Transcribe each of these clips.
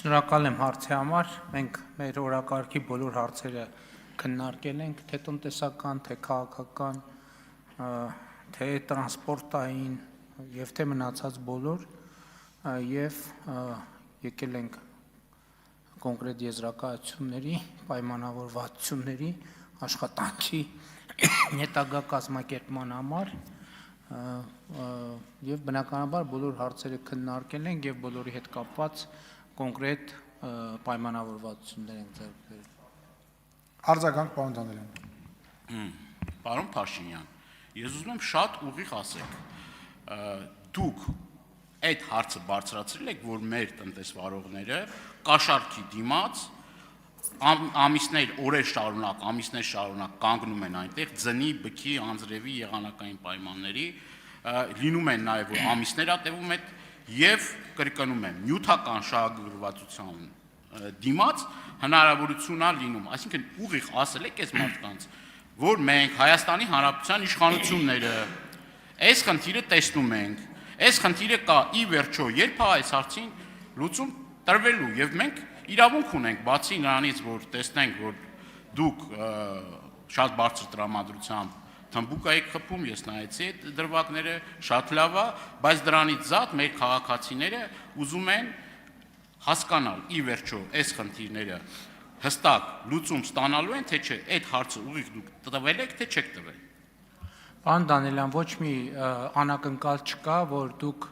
Շնորհակալ եմ հարցի համար, մենք մեր օրակարգի բոլոր հարցերը քննարկել ենք, թե տնտեսական, թե քաղաքական, թե տրանսպորտային եւ թե մնացած բոլոր եւ եկել ենք կոնկրետ եզրակացությունների, պայմանավորվածությունների, աշխատանքի հետագա կազմակերպման համար եւ բնականաբար բոլոր հարցերը քննարկել ենք եւ բոլորի հետ կապված կոնկրետ պայմանավորվածություններ ենք ձեռք բերել։ Արձագանք պարոն Դանիելյան։ Պարոն Փաշինյան, ես ուզում եմ շատ ուղիղ ասեք, դուք այդ հարցը բարձրացրել եք, որ մեր տնտեսվարողները կաշառքի դիմաց ամիսներ, օրեր շարունակ կանգնում են այնտեղ ձնի, բքի, անձրևի, եղանակային պայմանների, լինում են նաև որ ամիսներ ատևում այդ եւ կրկնում եմ նյութական շահագրգռվածության դիմաց հնարավորություն ա լինում, այսինքն ուղիղ ասել եք այս մարդկանց, որ մենք Հայաստանի Հանրապետության իշխանությունները այս խնդիրը տեսնում ենք, այս խնդիրը կա ի վերջո երբ է այս հարցին լուծում տրվելու եւ մենք իրավունք ունենք բացի նրանից որ տեսնենք որ դուք շատ բարձր տրամադրությամբ թմբուկ եք խփում, ես նայեցի այդ դրվագները, շատ լավ է, բայց դրանից զատ մեր քաղաքացիները ուզում են հասկանալ ի վերջո այս խնդիրները հստակ լուծում ստանալու են, թե չէ, այդ հարցը ուղիղ դուք տվել եք, թե չեք տվել։ Պարոն Դանիելյան, ոչ մի անակնկալ չկա, որ դուք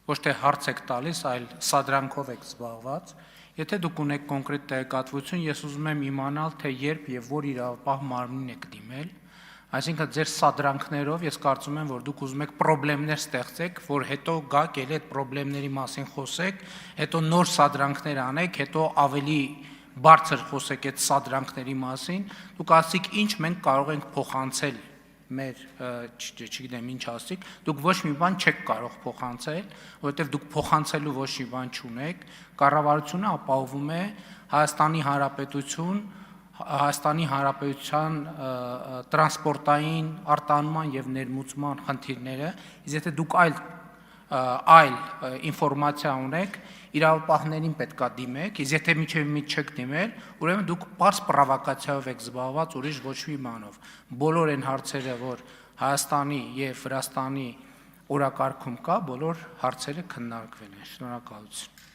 ոչ թե հարց եք տալիս, այլ սադրանքով եք զբաղված։ Եթե դուք ունեք կոնկրետ տեղեկատվություն, ես ուզում եմ իմանալ, թե երբ եւ որ իրավապահ մարմնին եք դիմել։ Այսինքն ձեր սադրանքներով ես կարծում եմ, որ դուք ուզում եք խնդիրներ ստեղծեք, որ հետո գաք ելի այդ խնդիրների մասին խոսեք, հետո նոր սադրանքներ անեք, հետո ավելի բարձր խոսեք այդ սադրանքների մասին, դուք ասեք ինչ մենք կարող ենք փոխանցել մեր, չգիտեմ ինչ ասիկ, դուք ոչ մի բան չեք կարող փոխանցել, որովհետև դուք փոխանցելու ոչ մի բան չունեք, կառավարությունը ապահովում է Հայաստանի Հանրապետության տրանսպորտային արտանման եւ ներմուծման խնդիրները, իսկ եթե դուք այլ ինֆորմացիա ունեք, իրավապահներին պետքա դիմեք, իսկ եթե միջև չեք դիմել, ուրեմն դուք պարզ պրովոկացիայով եք զբաղված, ուրիշ ոչ մի բանով։ Բոլոր այն հարցերը, որ Հայաստանի եւ Վրաստանի օրակարգում կա, բոլոր հարցերը քննարկվել են։ Շնորհակալություն։